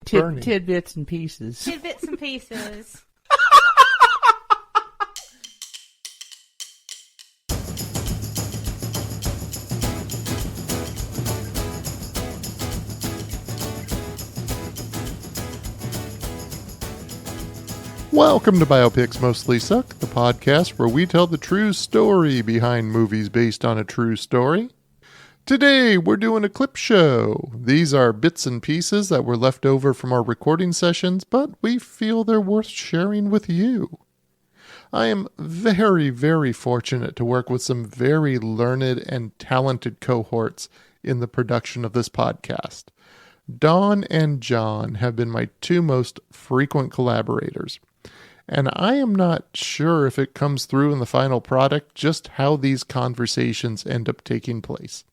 Tidbits and pieces. Tidbits and pieces. Welcome to Biopics Mostly Suck, the podcast where we tell the true story behind movies based on a true story. Today, we're doing a clip show. These are bits and pieces that were left over from our recording sessions, but we feel they're worth sharing with you. I am very, very fortunate to work with some very learned and talented cohorts in the production of this podcast. Dawn and John have been my two most frequent collaborators. And I am not sure if it comes through in the final product just how these conversations end up taking place.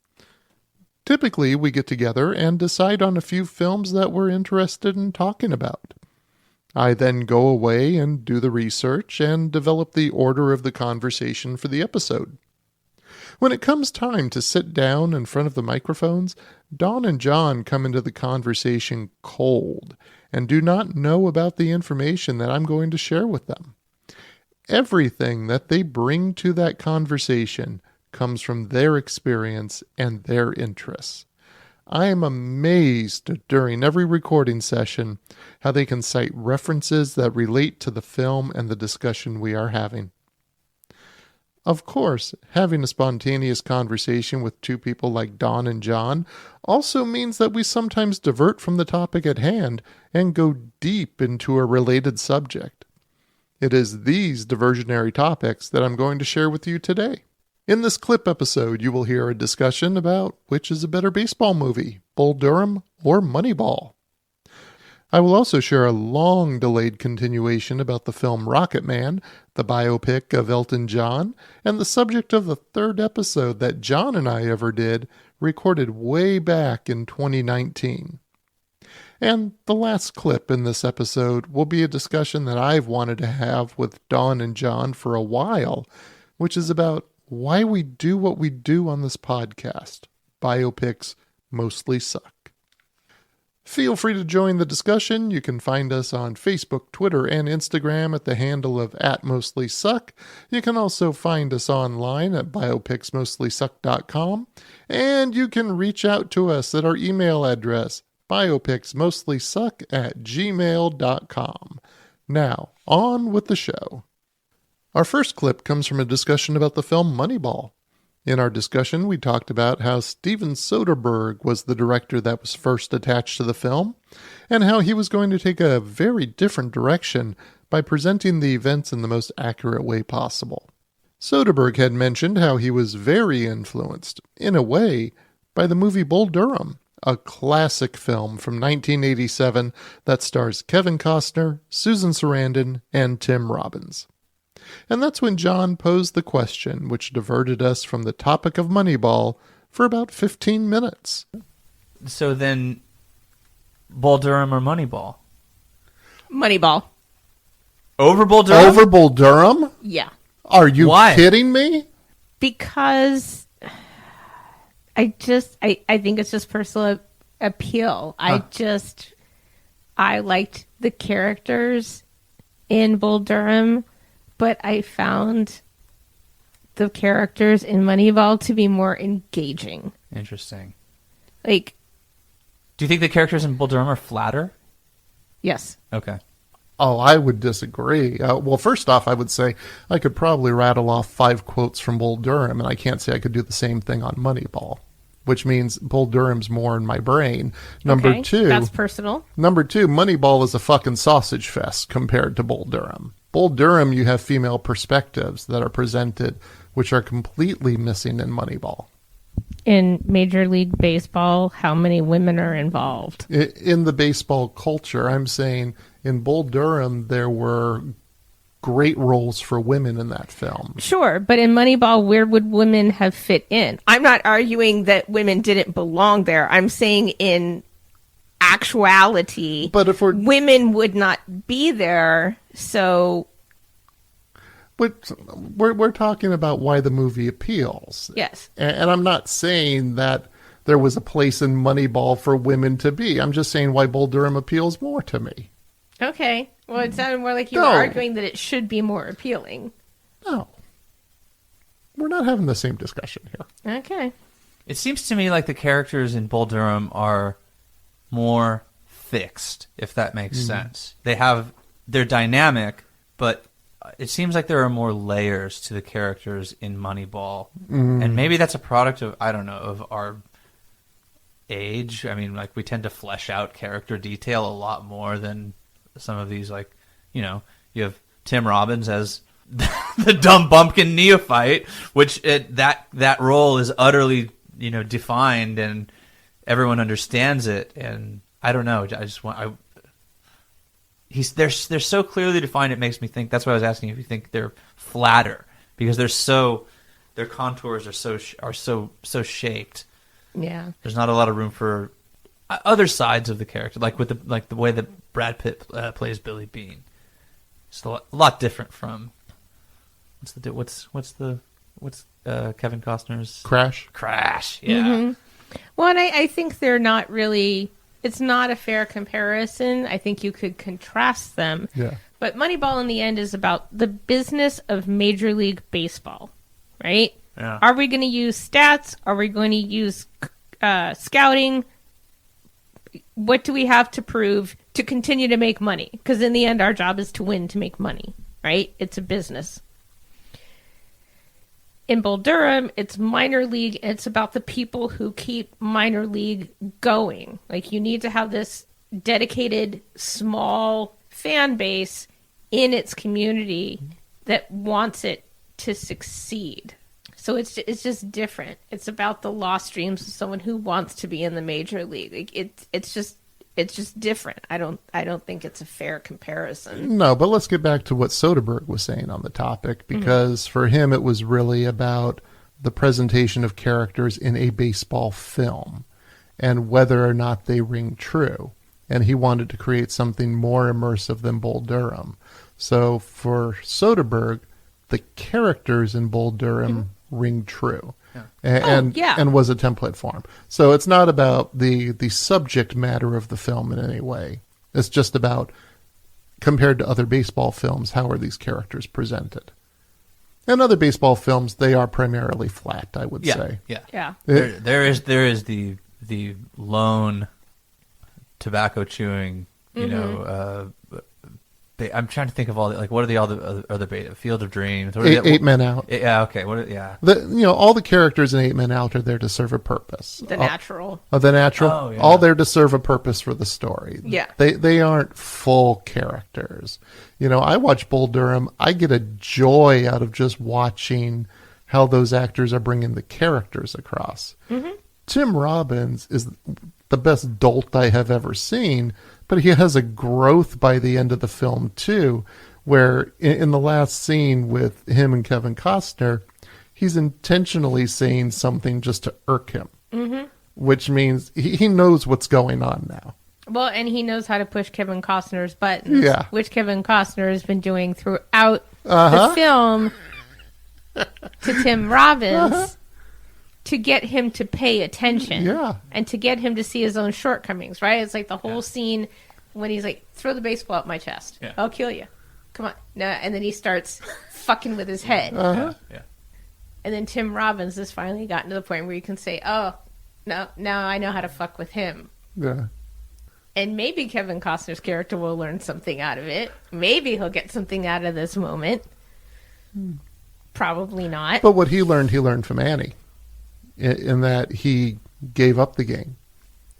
Typically, we get together and decide on a few films that we're interested in talking about. I then go away and do the research and develop the order of the conversation for the episode. When it comes time to sit down in front of the microphones, Dawn and John come into the conversation cold and do not know about the information that I'm going to share with them. Everything that they bring to that conversation comes from their experience and their interests. I am amazed during every recording session how they can cite references that relate to the film and the discussion we are having. Of course, having a spontaneous conversation with two people like Dawn and John also means that we sometimes divert from the topic at hand and go deep into a related subject. It is these diversionary topics that I'm going to share with you today. In this clip episode, you will hear a discussion about which is a better baseball movie, Bull Durham or Moneyball. I will also share a long-delayed continuation about the film Rocketman, the biopic of Elton John, and the subject of the third episode that John and I ever did, recorded way back in 2019. And the last clip in this episode will be a discussion that I've wanted to have with Dawn and John for a while, which is about why we do what we do on this podcast. Biopics mostly suck. Feel free to join the discussion. You can find us on Facebook, Twitter, and Instagram at the handle of @mostlysuck. You can also find us online at biopicsmostlysuck.com. And you can reach out to us at our email address, biopicsmostlysuck@gmail.com. Now, on with the show. Our first clip comes from a discussion about the film Moneyball. In our discussion, we talked about how Steven Soderbergh was the director that was first attached to the film, and how he was going to take a very different direction by presenting the events in the most accurate way possible. Soderbergh had mentioned how he was very influenced, in a way, by the movie Bull Durham, a classic film from 1987 that stars Kevin Costner, Susan Sarandon, and Tim Robbins. And that's when John posed the question, which diverted us from the topic of Moneyball for about 15 minutes. So then, Bull Durham or Moneyball? Moneyball. Over Bull Durham? Over Bull Durham? Yeah. Are you Why? kidding me? Because I think it's just personal appeal. I liked the characters in Bull Durham, but I found the characters in Moneyball to be more engaging. Interesting. Like, do you think the characters in Bull Durham are flatter? yes. Okay. Oh, I would disagree. Well, first off, I would say I could probably rattle off 5 quotes from Bull Durham, and I can't say I could do the same thing on Moneyball, which means Bull Durham's more in my brain. Number 2. That's personal. Number 2, Moneyball is a fucking sausage fest compared to Bull Durham. Bull Durham, you have female perspectives that are presented, which are completely missing in Moneyball. In Major League Baseball, how many women are involved? In the baseball culture, I'm saying in Bull Durham, there were great roles for women in that film. Sure, but in Moneyball, where would women have fit in? I'm not arguing that women didn't belong there. I'm saying in actuality, But if women would not be there, so... But we're talking about why the movie appeals. Yes. And I'm not saying that there was a place in Moneyball for women to be. I'm just saying why Bull Durham appeals more to me. Okay. Well, it sounded more like you were arguing that it should be more appealing. No. We're not having the same discussion here. Okay. It seems to me like the characters in Bull Durham are more fixed, if that makes sense. They're dynamic, but it seems like there are more layers to the characters in Moneyball. And maybe that's a product of, I don't know, of our age. I mean, like, we tend to flesh out character detail a lot more than some of these, like, you know, you have Tim Robbins as the dumb bumpkin neophyte, which that role is utterly, you know, defined and everyone understands it. And I don't know, they're so clearly defined. It makes me think. That's why I was asking if you think they're flatter, because their contours are so shaped. Yeah. There's not a lot of room for other sides of the character, like the way that Brad Pitt plays Billy Bean. It's a lot different from what's Kevin Costner's Crash. Yeah. Mm-hmm. Well, and I think they're not really. It's not a fair comparison. I think you could contrast them. Yeah. But Moneyball in the end is about the business of Major League Baseball, right? Yeah. Are we going to use stats? Are we going to use scouting? What do we have to prove to continue to make money? Because in the end, our job is to win, to make money, right? It's a business. In Bull Durham, it's minor league. And it's about the people who keep minor league going. Like, you need to have this dedicated, small fan base in its community that wants it to succeed. So it's just different. It's about the lost dreams of someone who wants to be in the major league. Like, it's just different. I don't think it's a fair comparison. No, but let's get back to what Soderbergh was saying on the topic, because for him it was really about the presentation of characters in a baseball film and whether or not they ring true. And he wanted to create something more immersive than Bull Durham. So for Soderbergh, the characters in Bull Durham ring true. Yeah. And was a template for him. So it's not about the subject matter of the film in any way. It's just about, compared to other baseball films, how are these characters presented? And other baseball films, they are primarily flat, I would say. Yeah. There is the lone tobacco chewing, you know. I'm trying to think of all the, like, what are the other Field of Dreams? What are Eight Men Out. Yeah, okay. All the characters in 8 Men Out are there to serve a purpose. The natural. The natural. Oh, yeah. All there to serve a purpose for the story. Yeah. They aren't full characters. You know, I watch Bull Durham. I get a joy out of just watching how those actors are bringing the characters across. Mm-hmm. Tim Robbins is the best dolt I have ever seen, but he has a growth by the end of the film, too, where in the last scene with him and Kevin Costner, he's intentionally saying something just to irk him, which means he knows what's going on now. Well, and he knows how to push Kevin Costner's buttons, which Kevin Costner has been doing throughout the film to Tim Robbins. To get him to pay attention and to get him to see his own shortcomings, right? It's like the whole scene when he's like, throw the baseball at my chest. Yeah. I'll kill you. Come on. No, and then he starts fucking with his head. Yeah. And then Tim Robbins has finally gotten to the point where you can say, oh, no, now I know how to fuck with him. Yeah. And maybe Kevin Costner's character will learn something out of it. Maybe he'll get something out of this moment. Probably not. But what he learned from Annie. In that he gave up the game.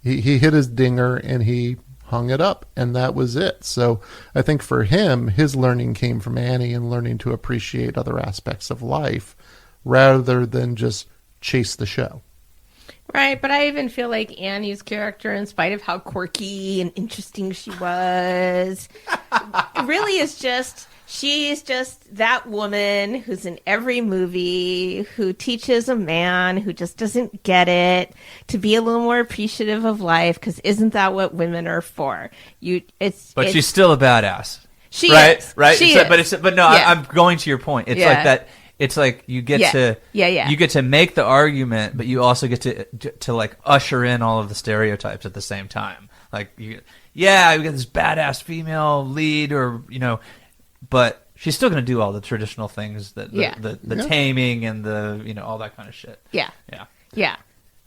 He hit his dinger and he hung it up, and that was it. So I think for him, his learning came from Annie and learning to appreciate other aspects of life rather than just chase the show. Right, but I even feel like Annie's character, in spite of how quirky and interesting she was, really is just... She's just that woman who's in every movie, who teaches a man who just doesn't get it to be a little more appreciative of life, because isn't that what women are for? But she's still a badass. She right? is. Right? She is. But no, I'm going to your point. It's like that. it's like you get Yeah. you get to make the argument, but you also get to like usher in all of the stereotypes at the same time. Like we got this badass female lead, or but she's still going to do all the traditional things that the taming and the all that kind of shit. Yeah.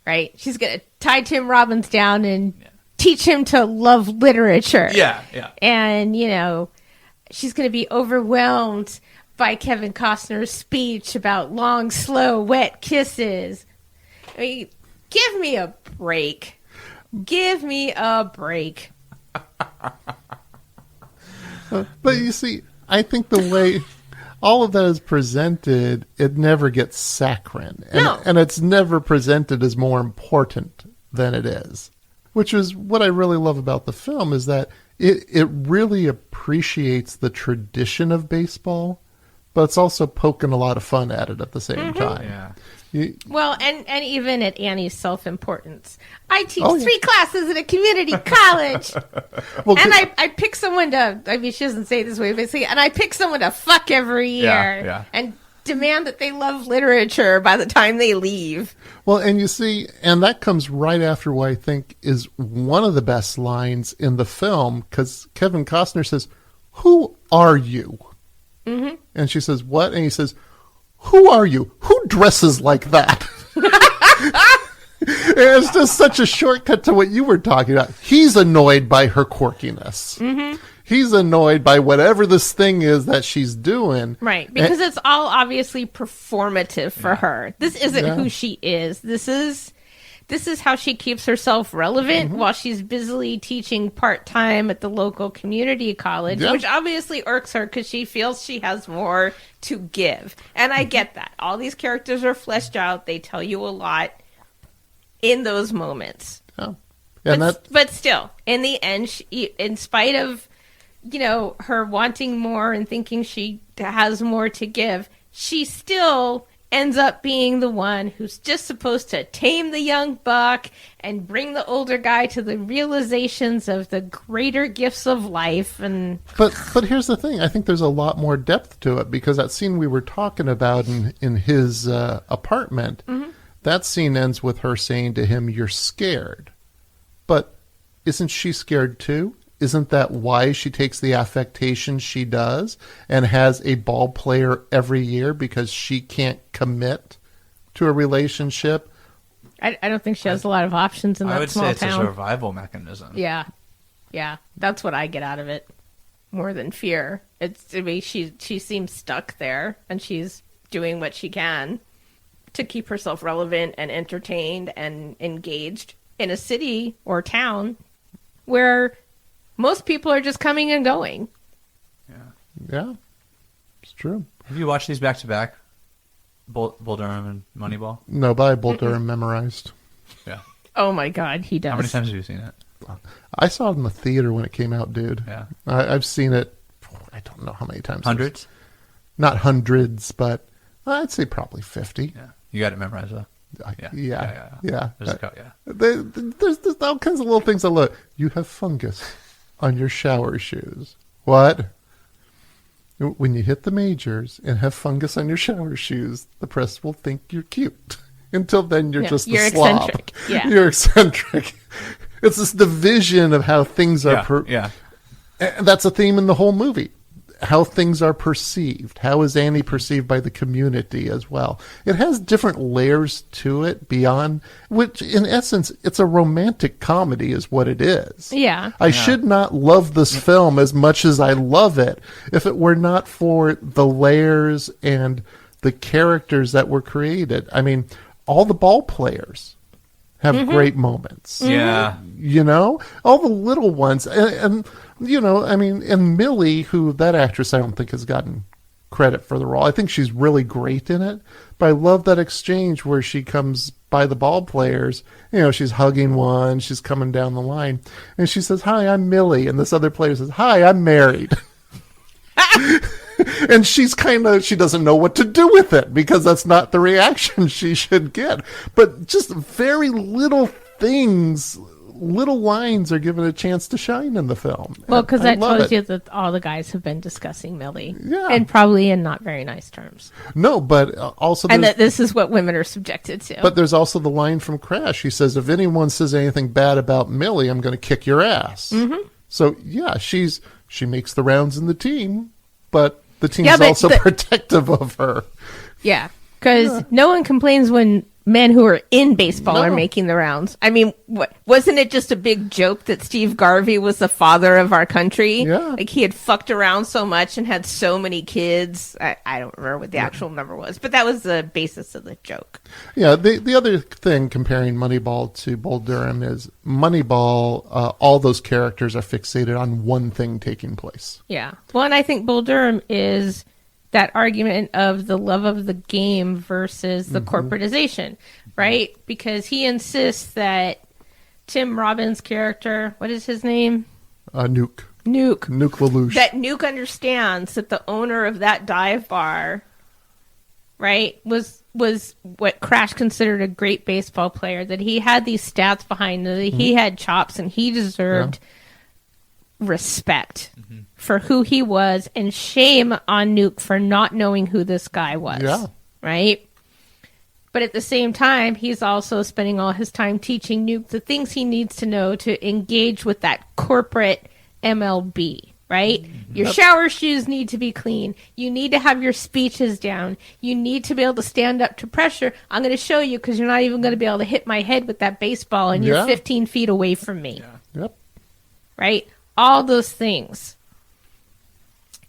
Right. She's going to tie Tim Robbins down and teach him to love literature. Yeah. And she's going to be overwhelmed by Kevin Costner's speech about long, slow, wet kisses. I mean, give me a break. Give me a break. But you see, I think the way all of that is presented, it never gets saccharine. And it's never presented as more important than it is. Which is what I really love about the film, is that it really appreciates the tradition of baseball, but it's also poking a lot of fun at it at the same time. Yeah. Well, and even at Annie's self-importance. I teach 3 classes at a community college. And I pick someone to, she doesn't say it this way, but and I pick someone to fuck every year. And demand that they love literature by the time they leave. Well, and you see, and that comes right after what I think is one of the best lines in the film, because Kevin Costner says, "Who are you?" Mm-hmm. And she says, "What?" And he says, "Who are you? Who dresses like that?" It's just such a shortcut to what you were talking about. He's annoyed by her quirkiness. Mm-hmm. He's annoyed by whatever this thing is that she's doing. Right, because it's all obviously performative for her. This isn't who she is. This is how she keeps herself relevant while she's busily teaching part-time at the local community college, which obviously irks her because she feels she has more to give. And I get that. All these characters are fleshed out. They tell you a lot in those moments. Yeah. And but still, in the end, in spite of her wanting more and thinking she has more to give, she still ends up being the one who's just supposed to tame the young buck and bring the older guy to the realizations of the greater gifts of life. And but here's the thing. I think there's a lot more depth to it, because that scene we were talking about in his apartment, that scene ends with her saying to him, "You're scared." But isn't she scared too? Isn't that why she takes the affectation she does and has a ball player every year, because she can't commit to a relationship? I don't think she has a lot of options in that small town. I would say it's a survival mechanism. Yeah. That's what I get out of it more than fear. She seems stuck there, and she's doing what she can to keep herself relevant and entertained and engaged in a city or town where most people are just coming and going. Yeah, it's true. Have you watched these back to back? Bull Durham and Moneyball? No, but I have Bull Durham memorized. Yeah. Oh my God, he does. How many times have you seen it? I saw it in the theater when it came out, dude. Yeah. I've seen it, I don't know how many times. Hundreds? Not hundreds, but I'd say probably 50. Yeah. You got it memorized, though. Yeah. There's all kinds of little things I look. You have fungus on your shower shoes. What? When you hit the majors and have fungus on your shower shoes, the press will think you're cute. Until then, you're just a slob. Eccentric. Yeah. You're eccentric. It's this division of how things are. And that's a theme in the whole movie. How things are perceived. How is Annie perceived by the community as well? It has different layers to it beyond, which in essence, it's a romantic comedy is what it is. Yeah. I should not love this film as much as I love it if it were not for the layers and the characters that were created. I mean, all the ball players have great moments. Yeah. All the little ones. And and Millie, who that actress I don't think has gotten credit for the role. I think she's really great in it. But I love that exchange where she comes by the ball players. She's hugging one. She's coming down the line. And she says, "Hi, I'm Millie." And this other player says, "Hi, I'm married." And she doesn't know what to do with it because that's not the reaction she should get. But just very little things little lines are given a chance to shine in the film. Well, And because I that love tells it. you that all the guys have been discussing Millie. Yeah. And probably in not very nice terms. No, but also And there's, that this is what women are subjected to. but there's also the line from Crash. He says, if anyone says anything bad about Millie, I'm going to kick your ass. Mm-hmm. So, yeah, she makes the rounds in the team, but the team's also protective of her. Yeah, because no one complains when men who are in baseball are No. making the rounds. I mean, wasn't it just a big joke that Steve Garvey was the father of our country? Yeah. Like, he had fucked around so much and had so many kids. I don't remember what the actual number was, but that was the basis of the joke. Yeah, the other thing comparing Moneyball to Bull Durham is Moneyball, all those characters are fixated on one thing taking place. Yeah. Well, and I think Bull Durham is that argument of the love of the game versus the corporatization, right? Because he insists that Tim Robbins' character, what is his name? Nuke Nuke. Lelouch. That Nuke understands that the owner of that dive bar, right, was what Crash considered a great baseball player, that he had these stats behind him, that he had chops, and he deserved respect for who he was, and shame on Nuke for not knowing who this guy was. Yeah. Right? But at the same time, he's also spending all his time teaching Nuke the things he needs to know to engage with that corporate MLB, right? Your shower shoes need to be clean. You need to have your speeches down. You need to be able to stand up to pressure. I'm going to show you because you're not even going to be able to hit my head with that baseball and you're 15 feet away from me. Yeah. Yep. Right? All those things.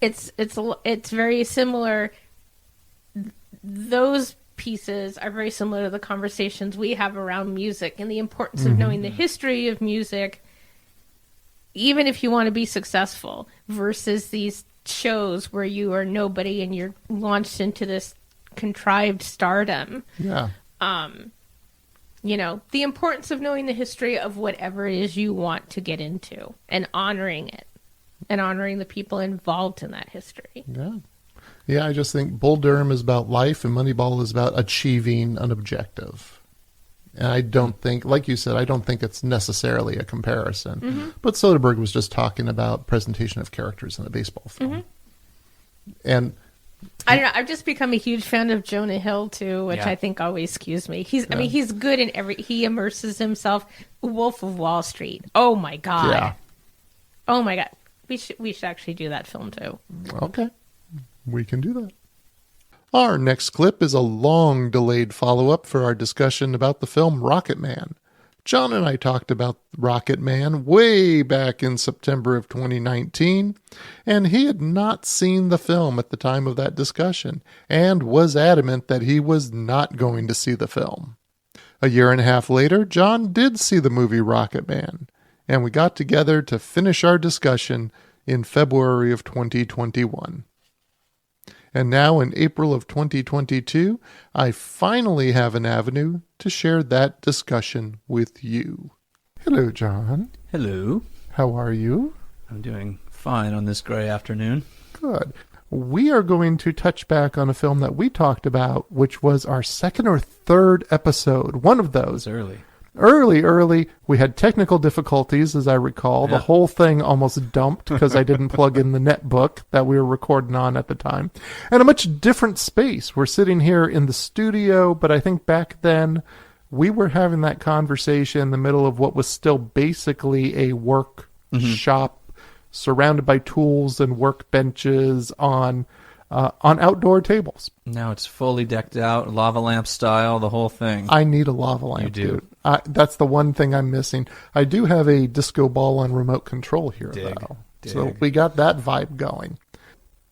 It's very similar. Those pieces are very similar to the conversations we have around music and the importance of knowing the history of music, even if you want to be successful, versus these shows where you are nobody and you're launched into this contrived stardom. Yeah. You know, the importance of knowing the history of whatever it is you want to get into and honoring it and honoring the people involved in that history. Yeah. Yeah, I just think Bull Durham is about life and Moneyball is about achieving an objective. And I don't think, like you said, I don't think it's necessarily a comparison. But Soderbergh was just talking about presentation of characters in a baseball film. And I don't know. I've just become a huge fan of Jonah Hill too, which Yeah. I think always skews me. I mean, he's good in he immerses himself. Wolf of Wall Street. Oh my God. yeah. Oh my God. We should actually do that film too. Okay. We can do that. Our next clip is a long-delayed follow-up for our discussion about the film Rocketman. John and I talked about Rocketman way back in September of 2019, and he had not seen the film at the time of that discussion, and was adamant that he was not going to see the film. A year and a half later, John did see the movie Rocketman, and we got together to finish our discussion in February of 2021. And now in April of 2022, I finally have an avenue to share that discussion with you. Hello, John. Hello. How are you? I'm doing fine on this gray afternoon. Good. We are going to touch back on a film that we talked about, which was our second or third episode. One of those. It's early. Early. We had technical difficulties, as I recall. Yeah. The whole thing almost dumped because I didn't plug in the netbook that we were recording on at the time. And a much different space. We're sitting here in the studio, but I think back then we were having that conversation in the middle of what was still basically a work shop, surrounded by tools and workbenches on outdoor tables. Now it's fully decked out, lava lamp style, the whole thing. I need a lava lamp, You do. dude. That's the one thing I'm missing. I do have a disco ball on remote control here, though. So we got that vibe going.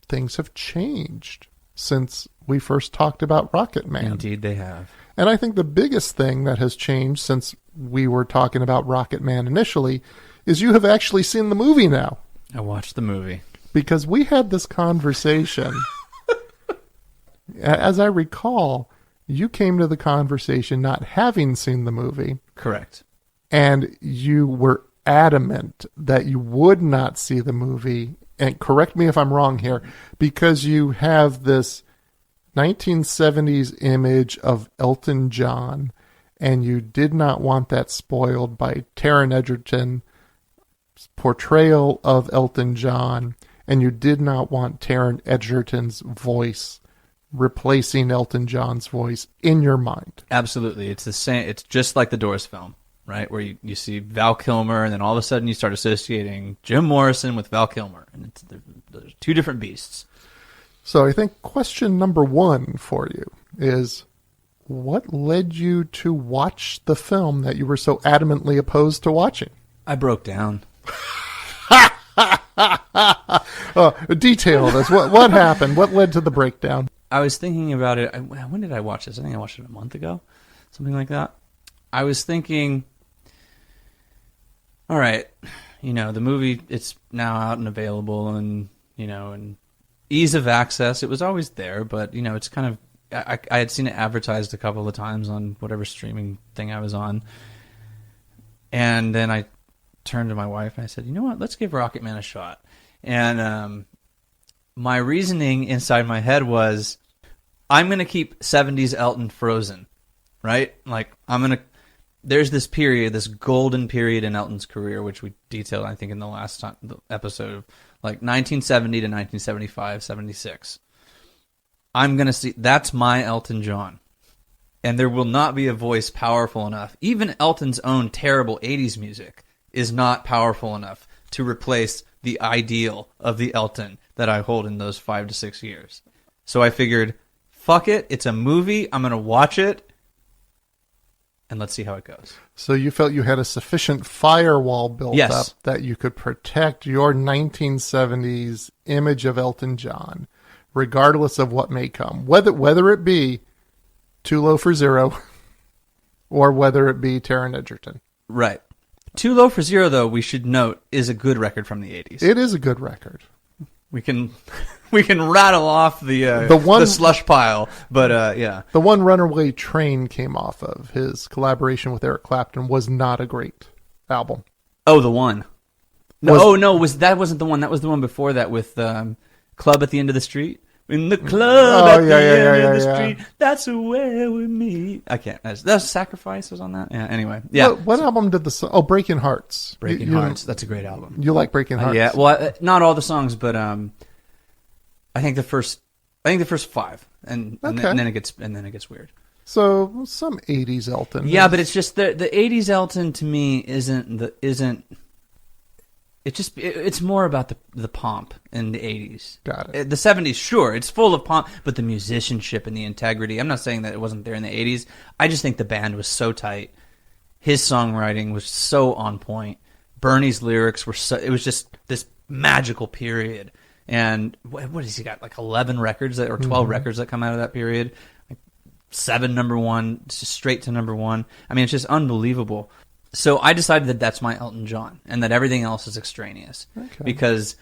Things have changed since we first talked about Rocketman. Indeed they have. And I think the biggest thing that has changed since we were talking about Rocketman initially is you have actually seen the movie now. I watched the movie. Because we had this conversation. As I recall, you came to the conversation not having seen the movie. Correct. And you were adamant that you would not see the movie. And correct me if I'm wrong here, because you have this 1970s image of Elton John and you did not want that spoiled by Taron Egerton's portrayal of Elton John, and you did not want Taron Egerton's voice replacing Elton John's voice in your mind. Absolutely. It's the same. It's just like the Doors film, right? Where you see Val Kilmer, and then all of a sudden you start associating Jim Morrison with Val Kilmer. And there's two different beasts. So I think question number one for you is, what led you to watch the film that you were so adamantly opposed to watching? I broke down. Detail this. What happened? What led to the breakdown? I was thinking about it. When did I watch this? I think I watched it a month ago, something like that. I was thinking, all right, the movie, it's now out and available, and and ease of access. It was always there, but it's kind of, I had seen it advertised a couple of times on whatever streaming thing I was on, and then I turned to my wife and I said, you know what, let's give Rocketman a shot. And my reasoning inside my head was, I'm going to keep 70s Elton frozen, right? Like, there's this period, this golden period in Elton's career, which we detailed, I think, in the last episode of, like, 1970 to 1975, 76. I'm going to see, that's my Elton John. And there will not be a voice powerful enough. Even Elton's own terrible 80s music is not powerful enough to replace the ideal of the Elton that I hold in those 5 to 6 years. So I figured, fuck it, it's a movie, I'm going to watch it, and let's see how it goes. So you felt you had a sufficient firewall built up that you could protect your 1970s image of Elton John, regardless of what may come. Whether it be Too Low for Zero or whether it be Taron Egerton. Right. Too Low for Zero, though, we should note, is a good record from the 80s. It is a good record. We can rattle off the slush pile, but yeah. The one Runaway Train came off of his collaboration with Eric Clapton was not a great album. Oh, the one. No, that wasn't the one. That was the one before that with Club at the End of the Street. In the club at the end of the street, that's where we meet. I can't. That's Sacrifice was on that. Yeah. Anyway, yeah. What album did Breaking Hearts? Breaking Hearts. That's a great album. You like Breaking Hearts? Yeah. Well, not all the songs, but I think the first 5, and then it gets weird. So some 80s Elton. Yeah, but it's just the 80s Elton to me isn't. It's more about the pomp in the 80s. Got it. The 70s, sure, it's full of pomp, but the musicianship and the integrity, I'm not saying that it wasn't there in the 80s. I just think the band was so tight. His songwriting was so on point. Bernie's lyrics were it was just this magical period. And what has he got, like 11 records or 12 records that come out of that period? Like 7 number one, straight to number one. I mean, it's just unbelievable. So I decided that that's my Elton John, and that everything else is extraneous. Okay. Because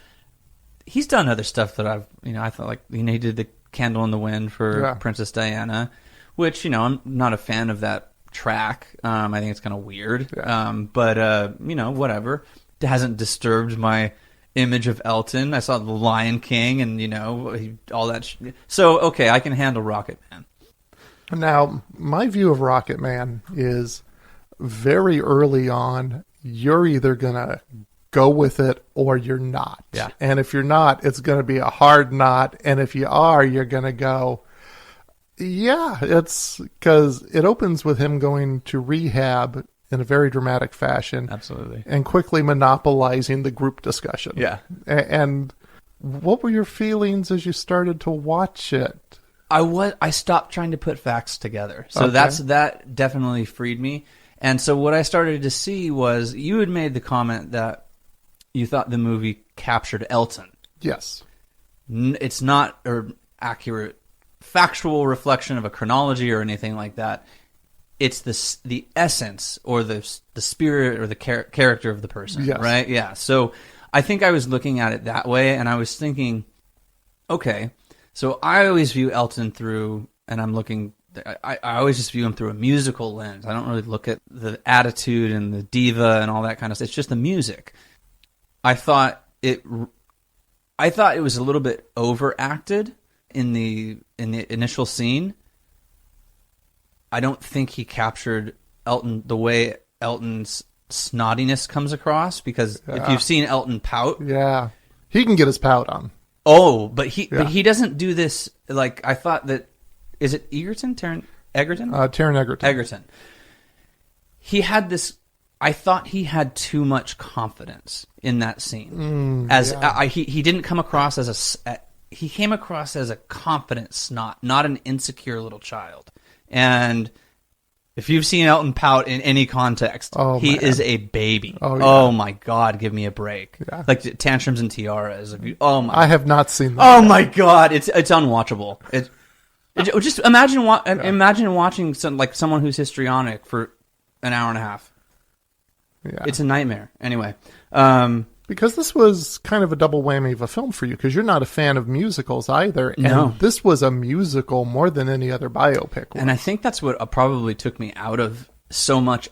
he's done other stuff that I thought, like, he did the Candle in the Wind for Princess Diana, which, I'm not a fan of that track. I think it's kind of weird. Yeah. But whatever. It hasn't disturbed my image of Elton. I saw The Lion King and, all that. So, okay, I can handle Rocketman. Now, my view of Rocketman is, very early on, you're either going to go with it or you're not. Yeah. And if you're not, it's going to be a hard not. And if you are, you're going to go, yeah, it's because it opens with him going to rehab in a very dramatic fashion. Absolutely. And quickly monopolizing the group discussion. Yeah. And what were your feelings as you started to watch it? I stopped trying to put facts together. So that definitely freed me. And so what I started to see was, you had made the comment that you thought the movie captured Elton. Yes. It's not an accurate, factual reflection of a chronology or anything like that. It's the essence or the spirit or the character of the person, right? Yeah. So I think I was looking at it that way, and I was thinking, okay, so I always view Elton through, and I'm looking... I always just view him through a musical lens. I don't really look at the attitude and the diva and all that kind of stuff. It's just the music. I thought it was a little bit overacted in the initial scene. I don't think he captured Elton, the way Elton's snottiness comes across, because if you've seen Elton pout, he can get his pout on. Oh, but he doesn't do this. Like, I thought that, is it Taron Egerton? Taron Egerton. Egerton. He had this. I thought he had too much confidence in that scene. He didn't come across as he came across as a confident snot, not an insecure little child. And if you've seen Elton pout in any context, he is a baby. Oh my God, give me a break. Yeah. Like Tantrums and Tiaras. I have not seen that. Oh my God, it's unwatchable. Just imagine watching someone who's histrionic for an hour and a half. Yeah. It's a nightmare. Anyway, because this was kind of a double whammy of a film for you, because you're not a fan of musicals either. And this was a musical more than any other biopic was. And I think that's what probably took me out of Elton's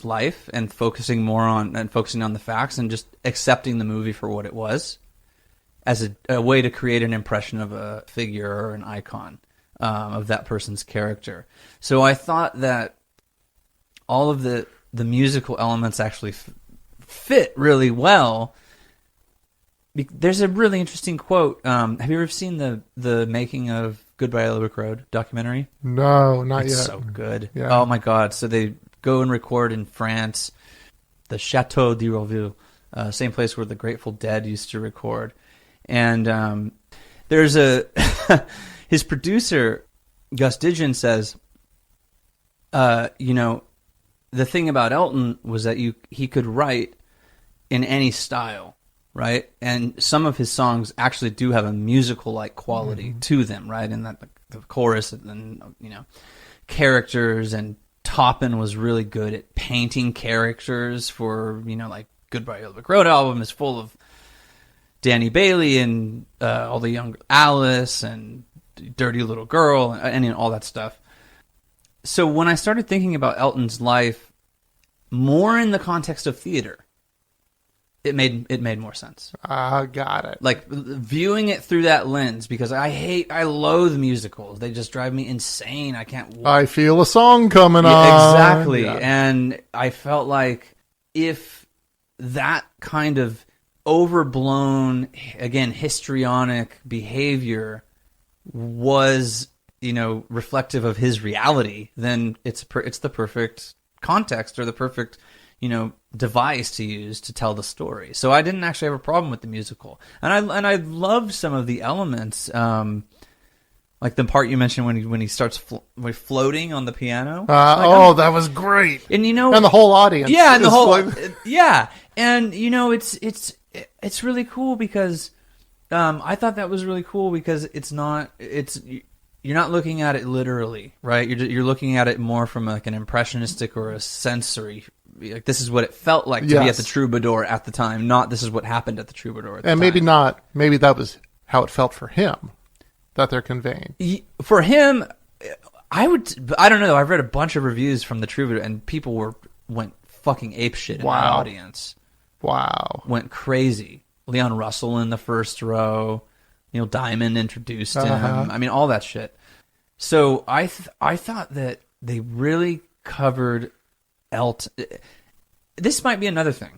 life, and focusing on the facts and just accepting the movie for what it was, as a way to create an impression of a figure or an icon of that person's character. So I thought that all of the musical elements actually fit really well. There's a really interesting quote. Have you ever seen the making of Goodbye Yellow Brick Road documentary? No, not yet. It's so good. Yeah. Oh my God. So they go and record in France, the Chateau d'Yroville, same place where the Grateful Dead used to record. And there's his producer, Gus Didgeon, says, the thing about Elton was that he could write in any style, right? And some of his songs actually do have a musical-like quality to them, right? And that the chorus and characters, and Toppin was really good at painting characters for, like Goodbye Yellow Brick Road album is full of Danny Bailey and all the young Alice and Dirty Little Girl and all that stuff. So when I started thinking about Elton's life more in the context of theater, it made more sense. Got it. Like viewing it through that lens, because I loathe musicals. They just drive me insane. I can't. I feel a song coming on. Exactly. Yeah. And I felt like if that kind of overblown, again, histrionic behavior was reflective of his reality, then it's the perfect context, or the perfect, device to use to tell the story. So I didn't actually have a problem with the musical, and I loved some of the elements, like the part you mentioned when he starts floating on the piano. That was great, and and the whole audience, and the whole, and it's really cool because. I thought that was really cool because you're not looking at it literally, right? You're looking at it more from like an impressionistic or a sensory. Like, this is what it felt like to be at the Troubadour at the time, not this is what happened at the Troubadour at the time. And maybe that was how it felt for him, that they're conveying. For him, I don't know. I've read a bunch of reviews from the Troubadour, and people went fucking apeshit in the audience. Wow. Went crazy. Leon Russell in the first row. Neil Diamond introduced him. I mean, all that shit. So I thought that they really covered Elton. This might be another thing.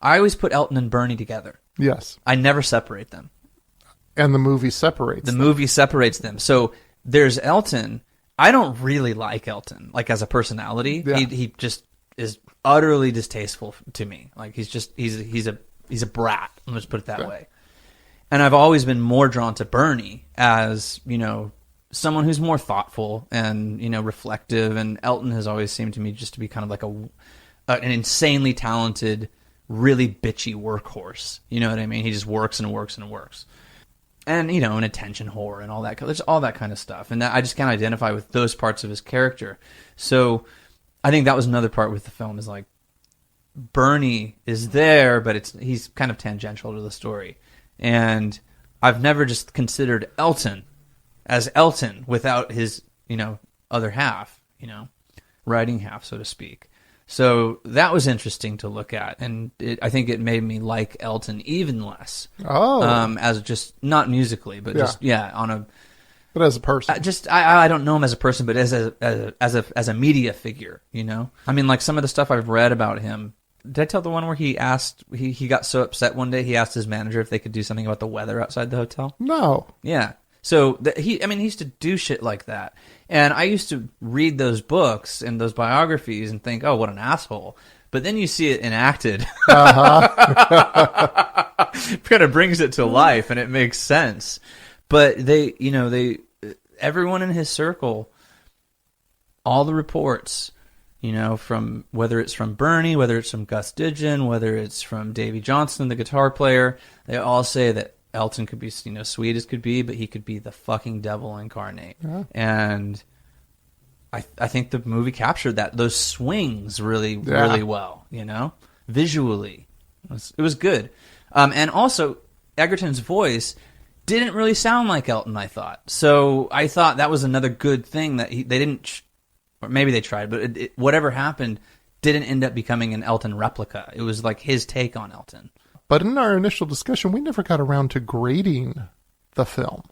I always put Elton and Bernie together. Yes. I never separate them. And the movie separates them. The movie separates them. So there's Elton. I don't really like Elton, like as a personality. Yeah. He just is utterly distasteful to me. Like he's a brat. Let's put it that way. And I've always been more drawn to Bernie as, someone who's more thoughtful and, reflective. And Elton has always seemed to me just to be kind of like an insanely talented, really bitchy workhorse. You know what I mean? He just works and works and works. And, an attention whore and all that. There's all that kind of stuff. And I just can't identify with those parts of his character. So I think that was another part with the film, is like, Bernie is there, but he's kind of tangential to the story. And I've never just considered Elton as Elton without his, other half, writing half, so to speak. So that was interesting to look at, and I think it made me like Elton even less. Oh, as just not musically, but just on a But as a person. I don't know him as a person, but as a media figure, you know? I mean, like some of the stuff I've read about him. Did I tell the one where he got so upset one day, he asked his manager if they could do something about the weather outside the hotel? No. Yeah. So he used to do shit like that. And I used to read those books and those biographies and think, oh, what an asshole. But then you see it enacted. Kind of brings it to life, and it makes sense. But everyone in his circle, all the reports, from whether it's from Bernie, whether it's from Gus Didgeon, whether it's from Davy Johnson, the guitar player, they all say that Elton could be, sweet as could be, but he could be the fucking devil incarnate. Yeah. And I think the movie captured those swings really well, visually. It was good. And also, Egerton's voice didn't really sound like Elton, I thought. So I thought that was another good thing that they didn't, or maybe they tried, but whatever happened didn't end up becoming an Elton replica. It was like his take on Elton. But in our initial discussion, we never got around to grading the film.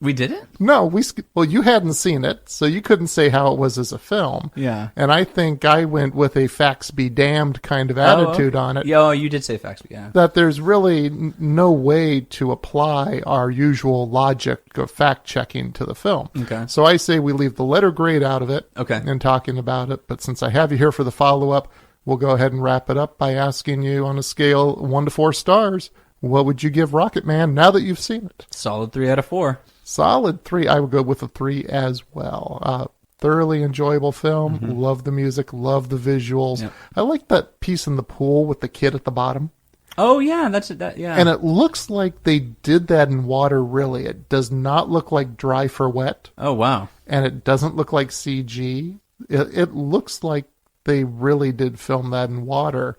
We didn't? No, you hadn't seen it, so you couldn't say how it was as a film. Yeah. And I think I went with a facts be damned kind of attitude on it. Yeah, you did say facts be damned. That there's really no way to apply our usual logic of fact-checking to the film. Okay. So I say we leave the letter grade out of it in talking about it, but since I have you here for the follow-up, we'll go ahead and wrap it up by asking you on a scale 1 to 4 stars, what would you give Rocketman now that you've seen it? Solid 3 out of 4. Solid 3. I would go with a 3 as well. Thoroughly enjoyable film. Mm-hmm. Love the music. Love the visuals. Yep. I like that piece in the pool with the kid at the bottom. Oh, yeah. Yeah. And it looks like they did that in water, really. It does not look like dry for wet. Oh, wow. And it doesn't look like CG. It looks like they really did film that in water.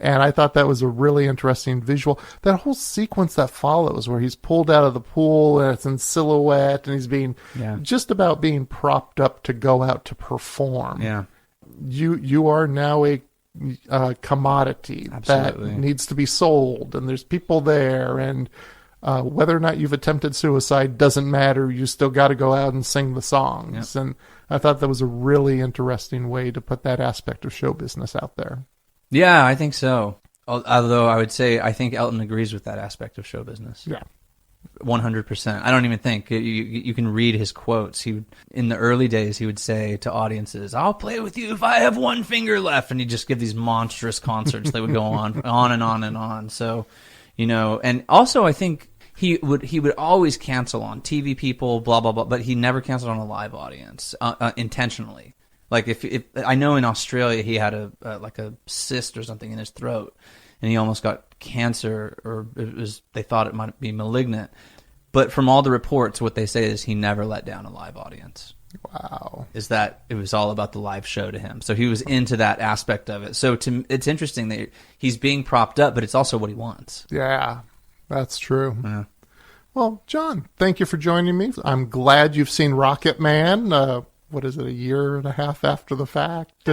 And I thought that was a really interesting visual. That whole sequence that follows where he's pulled out of the pool and it's in silhouette and he's being just about being propped up to go out to perform. Yeah. You are now a commodity that needs to be sold, and there's people there, and whether or not you've attempted suicide doesn't matter. You still got to go out and sing the songs. Yep. And I thought that was a really interesting way to put that aspect of show business out there. Yeah, I think so. Although I would say I think Elton agrees with that aspect of show business. Yeah. 100%. I don't even think. You can read his quotes. In the early days, he would say to audiences, I'll play with you if I have one finger left. And he'd just give these monstrous concerts that would go on and on and on. So, and also I think he would always cancel on TV people, blah, blah, blah, but he never canceled on a live audience intentionally. Like if I know in Australia he had a cyst or something in his throat, and he almost got cancer, or they thought it might be malignant. But from all the reports, what they say is he never let down a live audience. Wow. Is that it was all about the live show to him. So he was into that aspect of it. So it's interesting that he's being propped up, but it's also what he wants. Yeah, that's true. Yeah. Well, John, thank you for joining me. I'm glad you've seen Rocketman. What is it, a year and a half after the fact?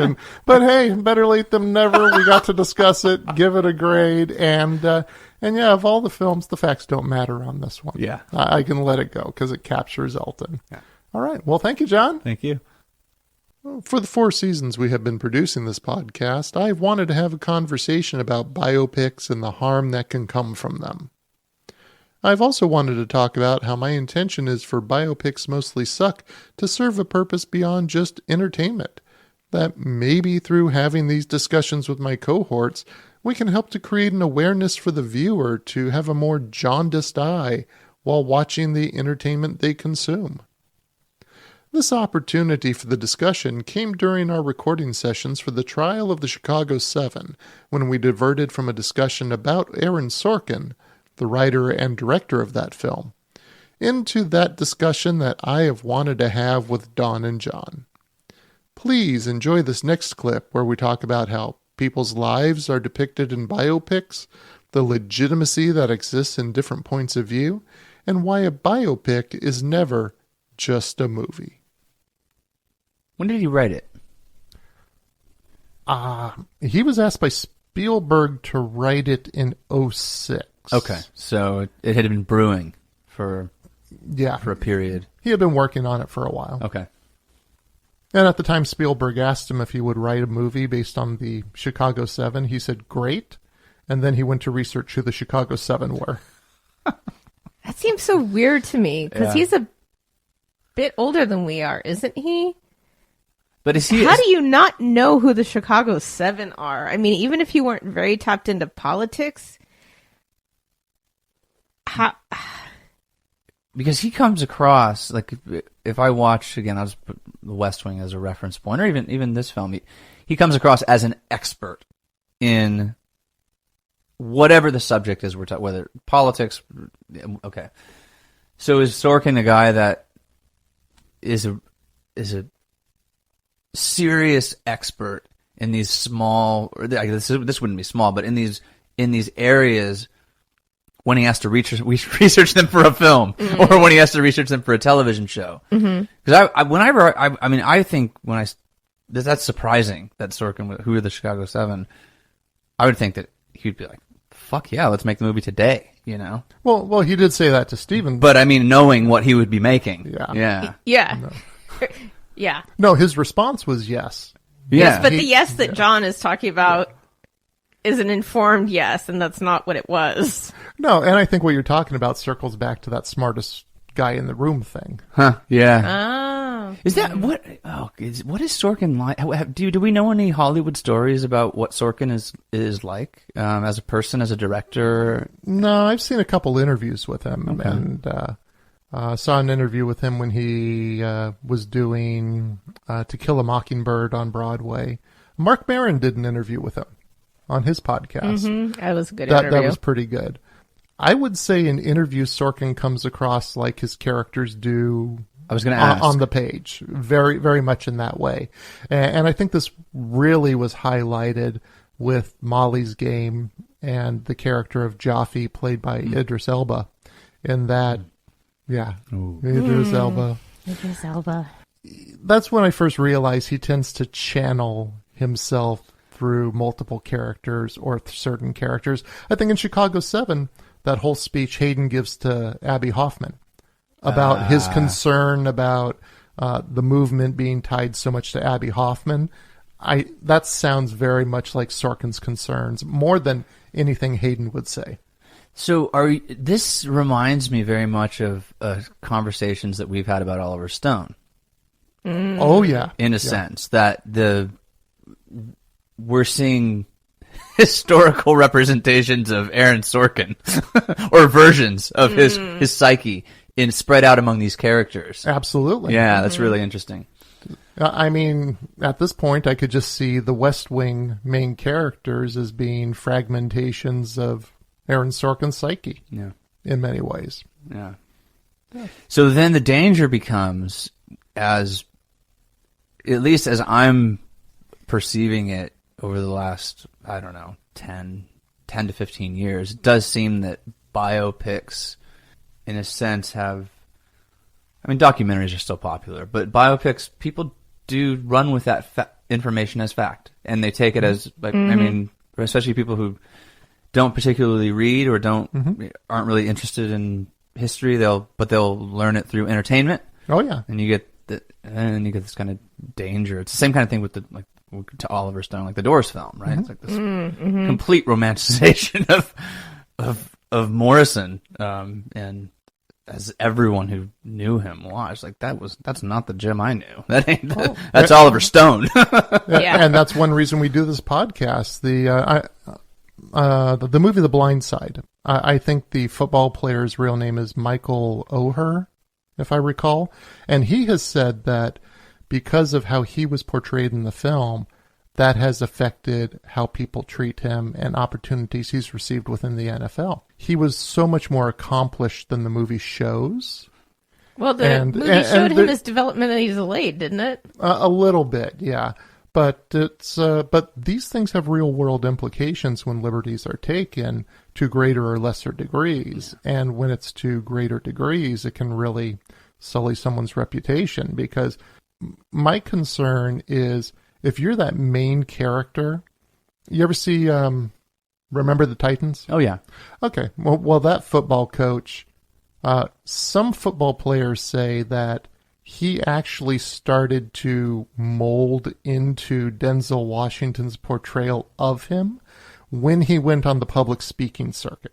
But hey, better late than never. We got to discuss it, give it a grade, and yeah, of all the films, the facts don't matter on this one. Yeah. I can let it go because it captures Elton. Yeah. All right. Well, thank you, John. Thank you. For the 4 seasons we have been producing this podcast, I've wanted to have a conversation about biopics and the harm that can come from them. I've also wanted to talk about how my intention is for Biopics Mostly Suck to serve a purpose beyond just entertainment. That maybe through having these discussions with my cohorts, we can help to create an awareness for the viewer to have a more jaundiced eye while watching the entertainment they consume. This opportunity for the discussion came during our recording sessions for the trial of the Chicago 7, when we diverted from a discussion about Aaron Sorkin, the writer and director of that film, into that discussion that I have wanted to have with Dawn and John. Please enjoy this next clip where we talk about how people's lives are depicted in biopics, the legitimacy that exists in different points of view, and why a biopic is never just a movie. When did he write it? He was asked by Spielberg to write it in 2006. Okay, so it had been brewing for a period. He had been working on it for a while. Okay. And at the time, Spielberg asked him if he would write a movie based on the Chicago 7. He said, great. And then he went to research who the Chicago 7 were. That seems so weird to me because Yeah. he's a bit older than we are, isn't he? But is he? How do you not know who the Chicago 7 are? I mean, even if you weren't very tapped into politics, Because he comes across, like, if I watch, again, I'll just put The West Wing as a reference point, or even this film, he comes across as an expert in whatever the subject is we're talking, whether politics, okay. So is Sorkin a guy that is a serious expert in these small, or this wouldn't be small, but in these areas when he has to research them for a film, or when he has to research them for a television show? Because I think that's surprising that Sorkin, who are the Chicago 7, I would think that he'd be like, fuck yeah, let's make the movie today, you know? Well, he did say that to Steven. But I mean, knowing what he would be making. Yeah. yeah. No. Yeah. No, his response was yes. Yes, but the yes that John is talking about is an informed yes, and that's not what it was. No, and I think what you're talking about circles back to that smartest guy in the room thing. Huh, yeah. Oh. Is that what? Oh, what is Sorkin like? Do we know any Hollywood stories about what Sorkin is like as a person, as a director? No, I've seen a couple interviews with him, and saw an interview with him when he was doing To Kill a Mockingbird on Broadway. Mark Maron did an interview with him on his podcast. That was a good interview. That was pretty good. I would say in interviews, Sorkin comes across like his characters do. I was going to ask. On the page, very, very much in that way. And I think this really was highlighted with Molly's Game and the character of Jaffe, played by Idris Elba. In that, Idris Elba. Idris Elba. That's when I first realized he tends to channel himself through multiple characters or certain characters. I think in Chicago 7, that whole speech Hayden gives to Abby Hoffman about his concern about the movement being tied so much to Abby Hoffman. That sounds very much like Sorkin's concerns, more than anything Hayden would say. So this reminds me very much of conversations that we've had about Oliver Stone. Oh, yeah. In a sense, that we're seeing historical representations of Aaron Sorkin or versions of his psyche spread out among these characters. Absolutely. Yeah, that's really interesting. I mean, at this point, I could just see the West Wing main characters as being fragmentations of Aaron Sorkin's psyche. Yeah. In many ways. Yeah. So then the danger becomes, at least as I'm perceiving it over the last, I don't know, 10 to 15 years, it does seem that biopics, in a sense, documentaries are still popular, but biopics, people do run with that information as fact, and they take it as, especially people who don't particularly read or aren't really interested in history, they'll learn it through entertainment. Oh yeah. And you get this kind of danger. It's the same kind of thing with to Oliver Stone, like the Doors film, right? It's like this complete romanticization of Morrison, and as everyone who knew him watched, like that's not the Jim I knew. That ain't that's Oliver Stone. Yeah. And that's one reason we do this podcast. The movie The Blind Side. I think the football player's real name is Michael Oher, if I recall, and he has said that because of how he was portrayed in the film, that has affected how people treat him and opportunities he's received within the NFL. He was so much more accomplished than the movie shows. Well, the movie showed him his development as he's delayed, didn't it? A little bit, yeah. But but these things have real world implications when liberties are taken to greater or lesser degrees. And when it's to greater degrees, it can really sully someone's reputation. Because my concern is, if you're that main character, you ever see Remember the Titans? Oh yeah. Okay. Well, that football coach Some football players say that he actually started to mold into Denzel Washington's portrayal of him when he went on the public speaking circuit.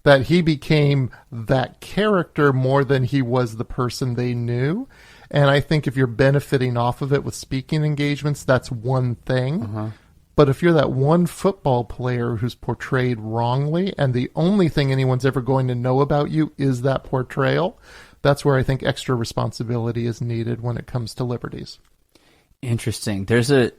That he became that character more than he was the person they knew. And I think if you're benefiting off of it with speaking engagements, that's one thing. Uh-huh. But if you're that one football player who's portrayed wrongly and the only thing anyone's ever going to know about you is that portrayal, that's where I think extra responsibility is needed when it comes to liberties. Interesting. There's a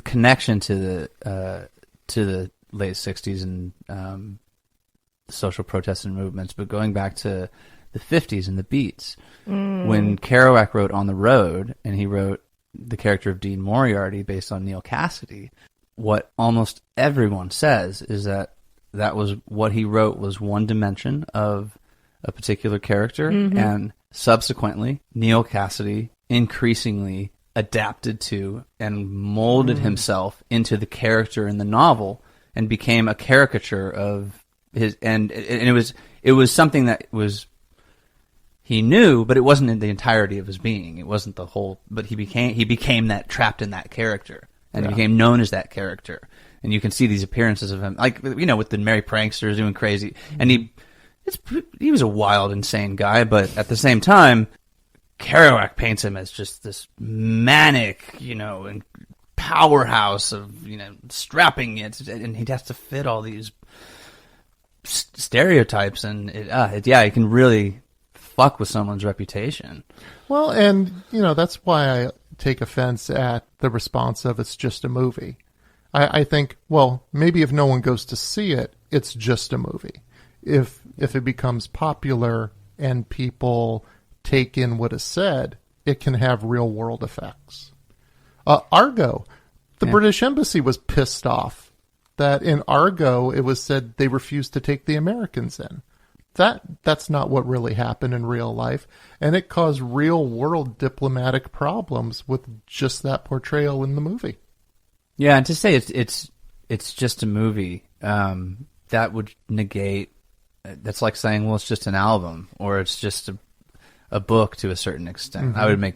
connection to the late 60s and social protests and movements, but going back to the 50s and the Beats, when Kerouac wrote On the Road, and he wrote the character of Dean Moriarty based on Neil Cassidy, what almost everyone says is that was what he wrote was one dimension of a particular character, and subsequently Neil Cassidy increasingly adapted to and molded himself into the character in the novel and became a caricature of his, and it was something that was he knew, but it wasn't in the entirety of his being. It wasn't the whole, but he became that, trapped in that character, and he became known as that character. And you can see these appearances of him, like, with the Merry Pranksters doing crazy, and he was a wild, insane guy, but at the same time, Kerouac paints him as just this manic, and powerhouse of, strapping it, and he has to fit all these stereotypes, and it can really fuck with someone's reputation. Well, and, that's why I take offense at the response of it's just a movie. I think, well, maybe if no one goes to see it, it's just a movie. If it becomes popular and people take in what is said, it can have real-world effects. Argo, the British Embassy was pissed off that in Argo it was said they refused to take the Americans in. That's not what really happened in real life, and it caused real-world diplomatic problems with just that portrayal in the movie. Yeah, and to say it's just a movie, that would negate. That's like saying, well, it's just an album, or it's just a book to a certain extent. I would make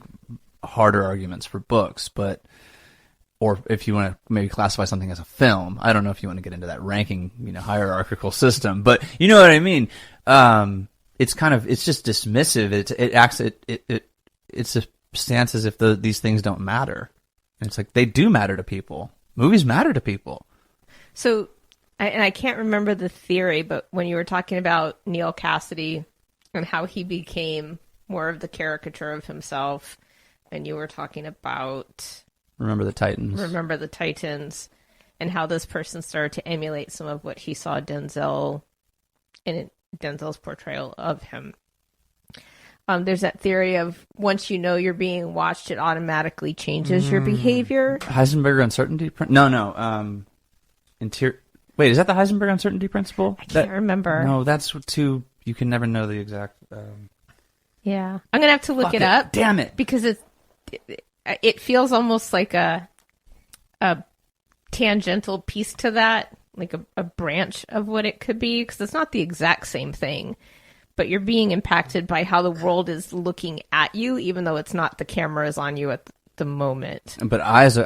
harder arguments for books, or if you want to maybe classify something as a film. I don't know if you want to get into that ranking, hierarchical system, but you know what I mean. It's just dismissive. It's a stance as if these things don't matter. And it's like, they do matter to people. Movies matter to people. So, I can't remember the theory, but when you were talking about Neil Cassidy and how he became more of the caricature of himself, and you were talking about Remember the Titans, and how this person started to emulate some of what he saw Denzel's portrayal of him. There's that theory of once you know you're being watched, it automatically changes your behavior. Heisenberg uncertainty. No. Wait, is that the Heisenberg uncertainty principle? I can't remember. No, that's too. You can never know the exact. Yeah, I'm gonna have to look it up. Damn it! Because it feels almost like a tangential piece to that, like a branch of what it could be, because it's not the exact same thing. But you're being impacted by how the world is looking at you, even though it's not the camera is on you at the moment. But eyes.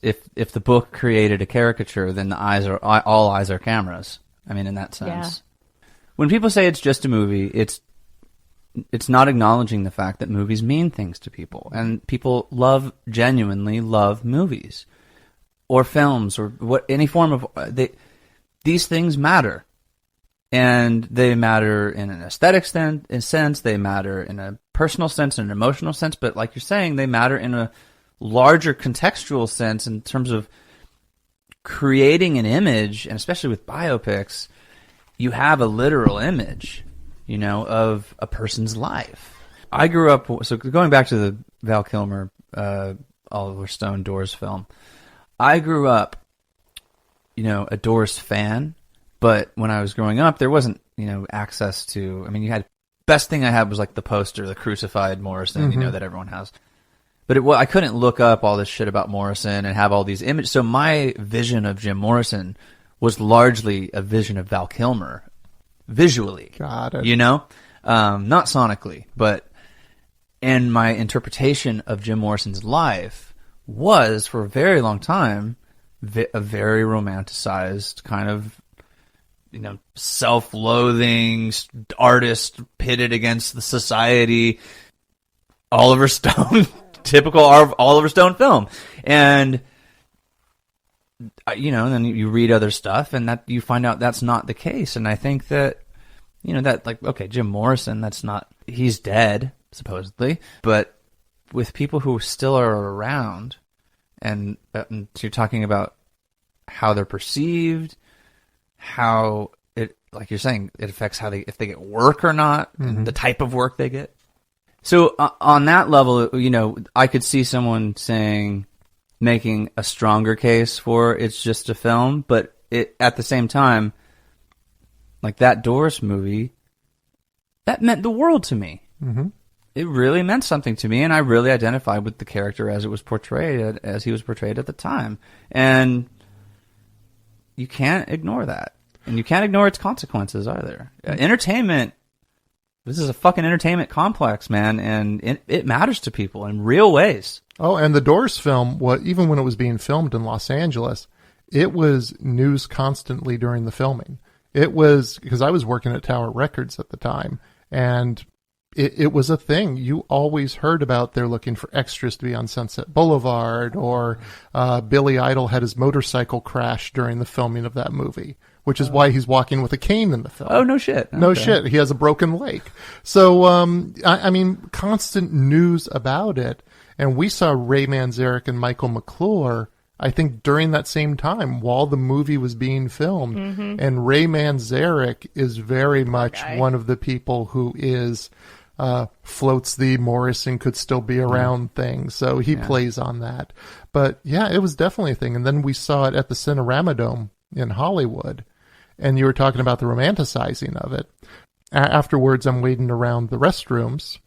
If the book created a caricature, then the eyes are all eyes are cameras. In that sense. Yeah. When people say it's just a movie, it's not acknowledging the fact that movies mean things to people, and people genuinely love movies or films or any form of these things matter. And they matter in an aesthetic sense, they matter in a personal sense, and an emotional sense, but like you're saying, they matter in a larger contextual sense in terms of creating an image, and especially with biopics, you have a literal image, of a person's life. I grew up, so going back to the Val Kilmer, Oliver Stone Doors film, I grew up, a Doors fan. But when I was growing up, there wasn't, access to. Best thing I had was like the poster, the crucified Morrison, that everyone has. But I couldn't look up all this shit about Morrison and have all these images. So my vision of Jim Morrison was largely a vision of Val Kilmer visually. Got it. You know? Not sonically, but and my interpretation of Jim Morrison's life was, for a very long time, a very romanticized kind of, you know, self-loathing artist pitted against the society, Oliver Stone, typical Oliver Stone film. And, you know, and then you read other stuff and that you find out that's not the case. And I think that, you know, that, like, okay, Jim Morrison, he's dead, supposedly, but with people who still are around, and you're talking about how they're perceived, how it, like you're saying, it affects if they get work or not, and the type of work they get. So on that level, you know, I could see someone making a stronger case for it's just a film, but at the same time, like that Doors movie, that meant the world to me. Mm-hmm. It really meant something to me, and I really identified with the character as he was portrayed at the time. And you can't ignore that. And you can't ignore its consequences either. Entertainment, this is a fucking entertainment complex, man, and it matters to people in real ways. Oh, and the Doors film, even when it was being filmed in Los Angeles, it was news constantly during the filming. It was, because I was working at Tower Records at the time, and it was a thing. You always heard about they're looking for extras to be on Sunset Boulevard, or Billy Idol had his motorcycle crash during the filming of that movie, which is why he's walking with a cane in the film. Oh, no shit. No shit. He has a broken leg. So, I mean, constant news about it. And we saw Ray Manzarek and Michael McClure, I think, during that same time while the movie was being filmed. Mm-hmm. And Ray Manzarek is very much one of the people who floats the Morrison could still be around thing. So he plays on that. But yeah, it was definitely a thing. And then we saw it at the Cinerama Dome in Hollywood. And you were talking about the romanticizing of it. Afterwards, I'm waiting around the restrooms.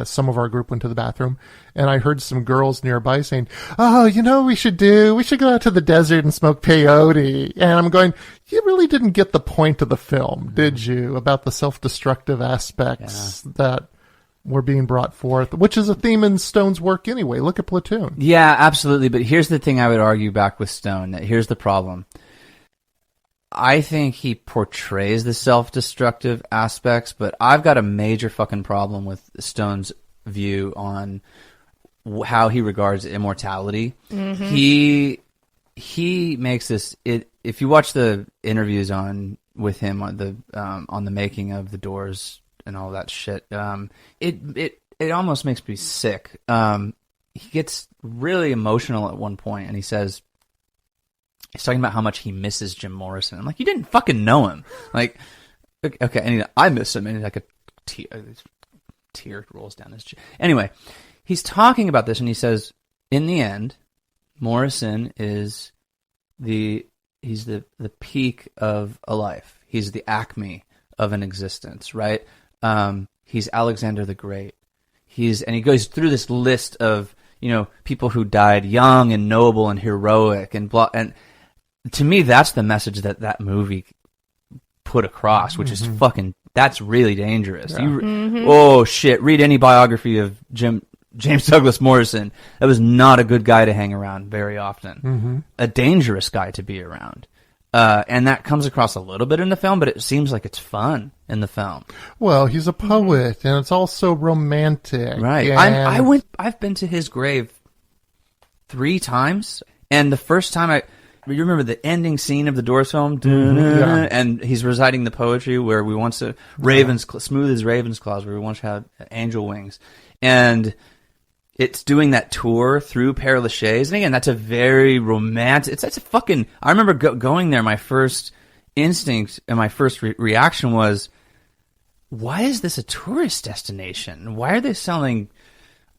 Some of our group went to the bathroom, and I heard some girls nearby saying, "Oh, you know what we should do? We should go out to the desert and smoke peyote." And I'm going, you really didn't get the point of the film, did you? About the self-destructive aspects that were being brought forth, which is a theme in Stone's work anyway. Look at Platoon. Yeah, absolutely. But here's the thing I would argue back with Stone. Here's the problem. I think he portrays the self-destructive aspects, but I've got a major fucking problem with Stone's view on how he regards immortality. Mm-hmm. He makes this. If you watch the interviews with him on the making of the Doors and all that shit, it almost makes me sick. He gets really emotional at one point, and he says, he's talking about how much he misses Jim Morrison. I'm like, you didn't fucking know him. Like, okay, and I miss him. And like a tear rolls down his chin. Anyway, he's talking about this, and he says, in the end, Morrison is he's the peak of a life. He's the acme of an existence, right? He's Alexander the Great. And he goes through this list of, you know, people who died young and noble and heroic and blah. And to me, that's the message that movie put across, which is that's really dangerous. Yeah. Oh shit! Read any biography of James Douglas Morrison. That was not a good guy to hang around very often. Mm-hmm. A dangerous guy to be around. And that comes across a little bit in the film, but it seems like it's fun in the film. Well, he's a poet, and it's also romantic. Right. I've been to his grave 3 times, and the first time you remember the ending scene of the Doors film? And he's reciting the poetry where we once smooth as raven's claws, where we once had angel wings. And it's doing that tour through Père Lachaise. And again, that's a very romantic, I remember going there, my first instinct and my first reaction was, why is this a tourist destination? Why are they selling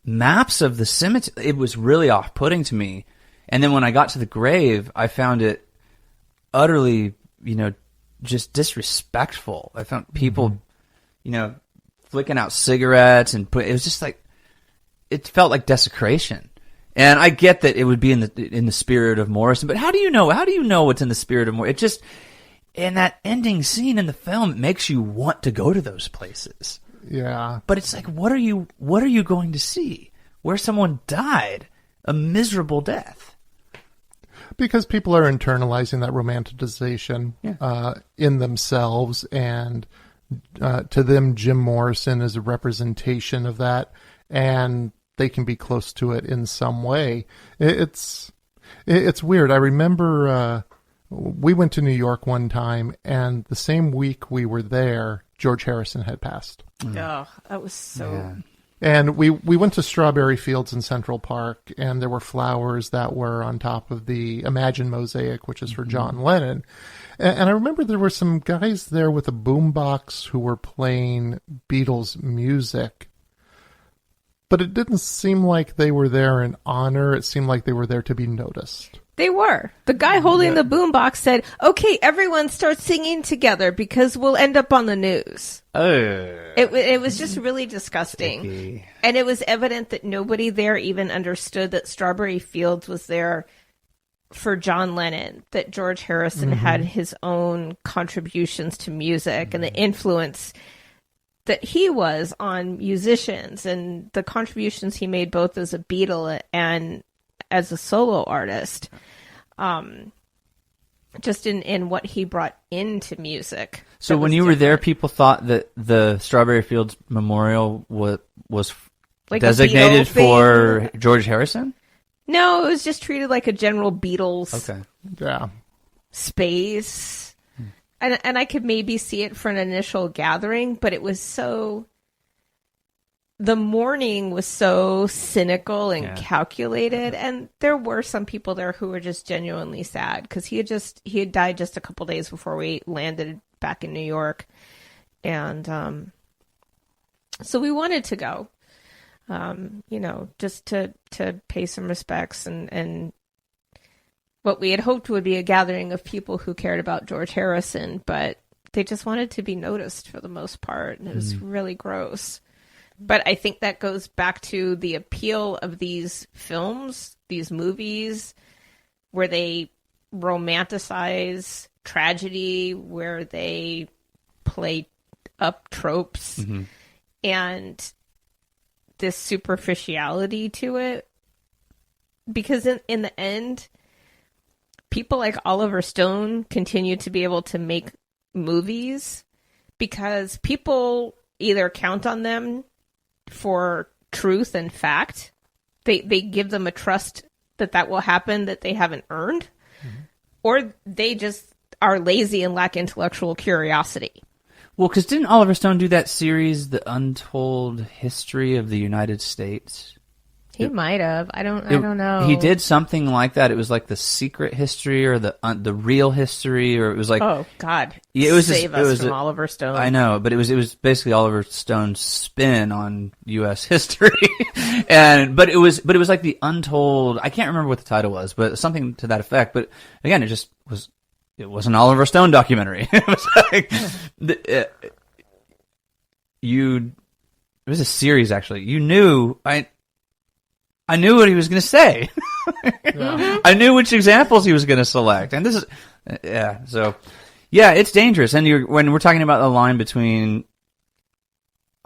maps of the cemetery? It was really off-putting to me. And then when I got to the grave, I found it utterly, you know, just disrespectful. I found people, you know, flicking out cigarettes it was just like, it felt like desecration. And I get that it would be in the spirit of Morrison, but how do you know? How do you know what's in the spirit of Morrison? It just, in that ending scene in the film, it makes you want to go to those places. Yeah. But it's like, what are you going to see? Where someone died a miserable death. Because people are internalizing that romanticization in themselves, and to them, Jim Morrison is a representation of that, and they can be close to it in some way. It's weird. I remember we went to New York one time, and the same week we were there, George Harrison had passed. Oh, that was so... Yeah. And we went to Strawberry Fields in Central Park, and there were flowers that were on top of the Imagine mosaic, which is for John Lennon. And I remember there were some guys there with a boombox who were playing Beatles music. But it didn't seem like they were there in honor. It seemed like they were there to be noticed. They were. The guy holding the boombox said, "Okay, everyone start singing together because we'll end up on the news." Oh. It was just really disgusting. Sticky. And it was evident that nobody there even understood that Strawberry Fields was there for John Lennon, that George Harrison had his own contributions to music and the influence that he was on musicians and the contributions he made both as a Beatle and as a solo artist, just in what he brought into music. So when you were there, people thought that the Strawberry Fields Memorial was Like a designated Beatle for thing? George Harrison? No, it was just treated like a general Beatles Okay. Yeah. space. And I could maybe see it for an initial gathering, but it was so... The mourning was so cynical and calculated, and there were some people there who were just genuinely sad because he had died just a couple days before we landed back in New York, and so we wanted to go, just to pay some respects and what we had hoped would be a gathering of people who cared about George Harrison, but they just wanted to be noticed for the most part, and it was really gross. But I think that goes back to the appeal of these films, these movies, where they romanticize tragedy, where they play up tropes, and this superficiality to it. Because in the end, people like Oliver Stone continue to be able to make movies because people either count on them for truth and fact. They give them a trust that will happen that they haven't earned, or they just are lazy and lack intellectual curiosity. Well, because didn't Oliver Stone do that series, The Untold History of the United States? He might have. I don't know. He did something like that. It was like the secret history or the real history, or it was like, oh God, yeah, it was save us from Oliver Stone. I know, but it was basically Oliver Stone's spin on U.S. history, but it was like the Untold. I can't remember what the title was, but something to that effect. But again, it was an Oliver Stone documentary. It was like it was a series actually. You knew I knew what he was going to say. I knew which examples he was going to select. And this is, it's dangerous. And when we're talking about the line between,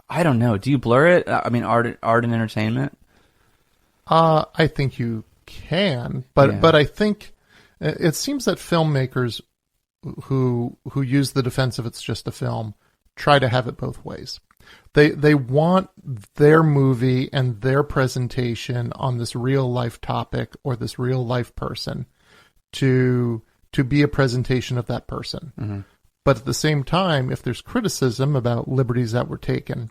I don't know, do you blur it? I mean, art and entertainment? I think you can, but I think it seems that filmmakers who use the defense of it's just a film try to have it both ways. They want their movie and their presentation on this real life topic or this real life person to be a presentation of that person. But at the same time, if there's criticism about liberties that were taken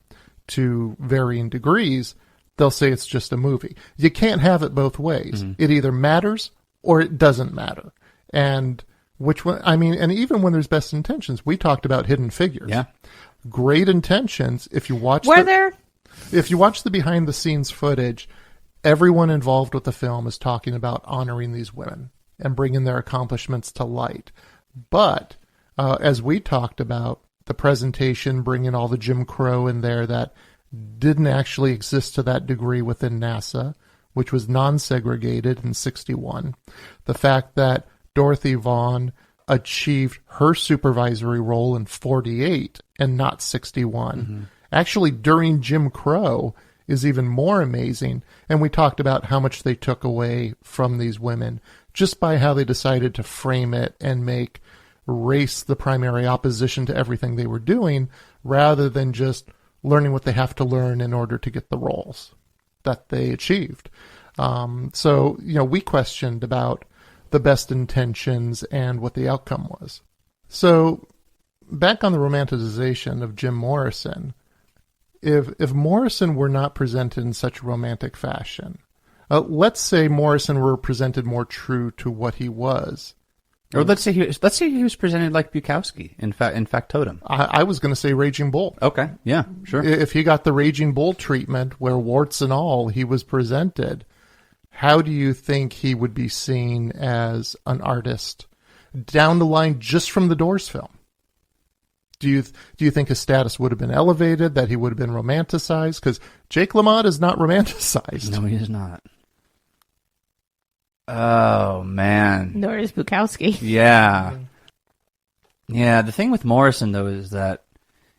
to varying degrees, they'll say it's just a movie. You can't have it both ways. It either matters or it doesn't matter. And which one? I mean, and even when there's best intentions, we talked about Hidden Figures. Yeah. Great intentions. If you watch the behind the scenes footage, everyone involved with the film is talking about honoring these women and bringing their accomplishments to light. But as we talked about, the presentation, bringing all the Jim Crow in there that didn't actually exist to that degree within NASA, which was non-segregated in 61. The fact that Dorothy Vaughan achieved her supervisory role in 48 and not 61. Actually, during Jim Crow is even more amazing. And we talked about how much they took away from these women just by how they decided to frame it and make race the primary opposition to everything they were doing, rather than just learning what they have to learn in order to get the roles that they achieved. So, we questioned about the best intentions and what the outcome was. So, back on the romanticization of Jim Morrison, if Morrison were not presented in such a romantic fashion, let's say Morrison were presented more true to what he was. Or let's say he was presented like Bukowski in Factotum. I was going to say Raging Bull. Okay, yeah, sure. If he got the Raging Bull treatment, where warts and all he was presented, how do you think he would be seen as an artist down the line just from the Doors film? Do you think his status would have been elevated, that he would have been romanticized? Because Jake LaMotta is not romanticized. No, he is not. Oh, man. Nor is Bukowski. Yeah. Yeah, the thing with Morrison, though, is that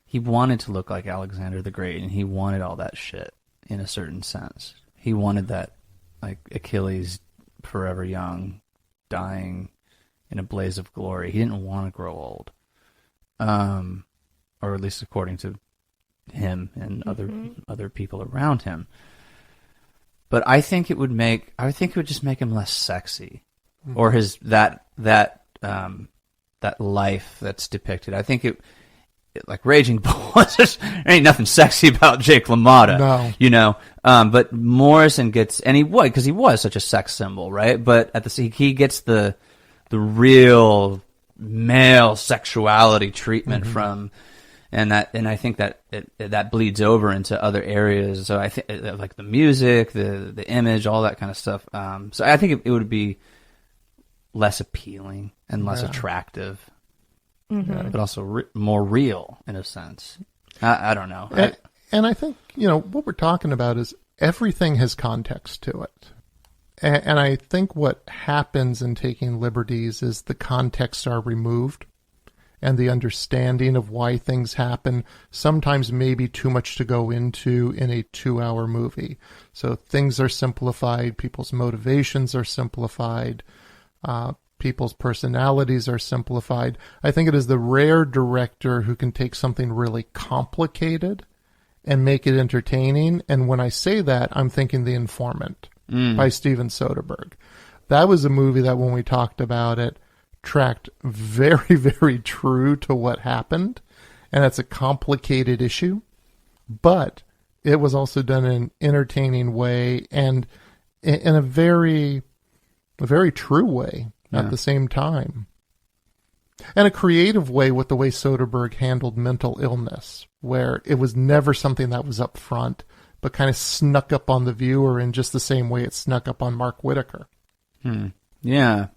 he wanted to look like Alexander the Great, and he wanted all that shit in a certain sense. He wanted that, like, Achilles forever young, dying in a blaze of glory. He didn't want to grow old. Or at least according to him and other people around him. But I think it would just make him less sexy, or his that life that's depicted. I think it like Raging Bull. There ain't nothing sexy about Jake LaMotta, no. But Morrison gets, and he would, because he was such a sex symbol, right? But he gets the real male sexuality treatment from. And I think that bleeds over into other areas. So I think like the music, the image, all that kind of stuff. So I think it would be less appealing and less attractive, but also more real in a sense. I don't know. And I think what we're talking about is everything has context to it. And I think what happens in taking liberties is the contexts are removed. And the understanding of why things happen sometimes may be too much to go into in a 2-hour movie. So things are simplified, people's motivations are simplified, people's personalities are simplified. I think it is the rare director who can take something really complicated and make it entertaining. And when I say that, I'm thinking The Informant by Steven Soderbergh. That was a movie that when we talked about it, tracked very, very true to what happened, and it's a complicated issue, but it was also done in an entertaining way and in a very true way at the same time, and a creative way with the way Soderbergh handled mental illness, where it was never something that was up front, but kind of snuck up on the viewer in just the same way it snuck up on Mark Whitaker. Yeah.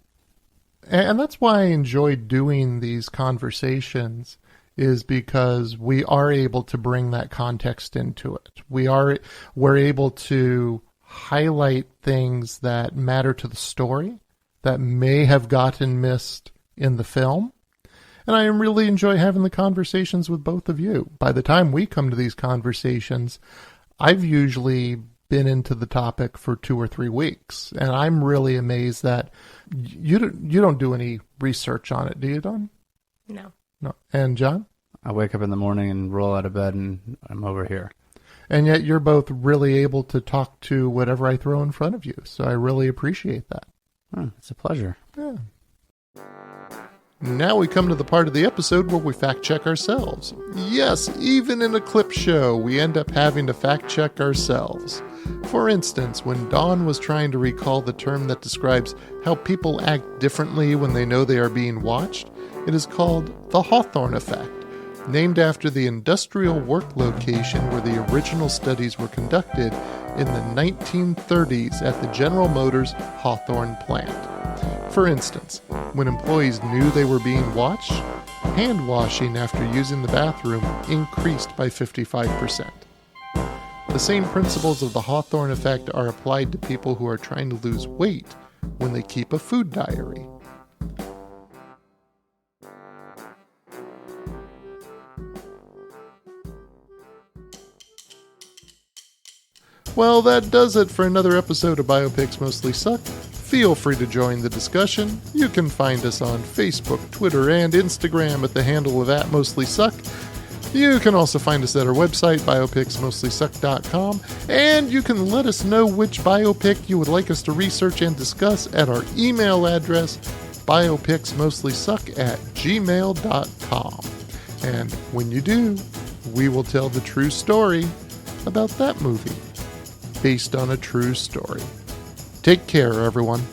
And that's why I enjoy doing these conversations, is because we are able to bring that context into it. We're able to highlight things that matter to the story that may have gotten missed in the film. And I really enjoy having the conversations with both of you. By the time we come to these conversations, I've usually been into the topic for 2 or 3 weeks, and I'm really amazed that you don't do any research on it, do you, Don? No. And John? I wake up in the morning and roll out of bed, and I'm over here. And yet you're both really able to talk to whatever I throw in front of you, so I really appreciate that. It's a pleasure. Yeah. Now we come to the part of the episode where we fact-check ourselves. Yes, even in a clip show, we end up having to fact-check ourselves. For instance, when Dawn was trying to recall the term that describes how people act differently when they know they are being watched, it is called the Hawthorne effect, named after the industrial work location where the original studies were conducted in the 1930s at the General Motors Hawthorne plant. For instance, when employees knew they were being watched, hand washing after using the bathroom increased by 55%. the same principles of the Hawthorne effect are applied to people who are trying to lose weight when they keep a food diary. Well, that does it for another episode of Biopics Mostly Suck. Feel free to join the discussion. You can find us on Facebook, Twitter, and Instagram at the handle of @MostlySuck. You can also find us at our website, biopicsmostlysuck.com, and you can let us know which biopic you would like us to research and discuss at our email address, biopicsmostlysuck@gmail.com. And when you do, we will tell the true story about that movie, based on a true story. Take care, everyone.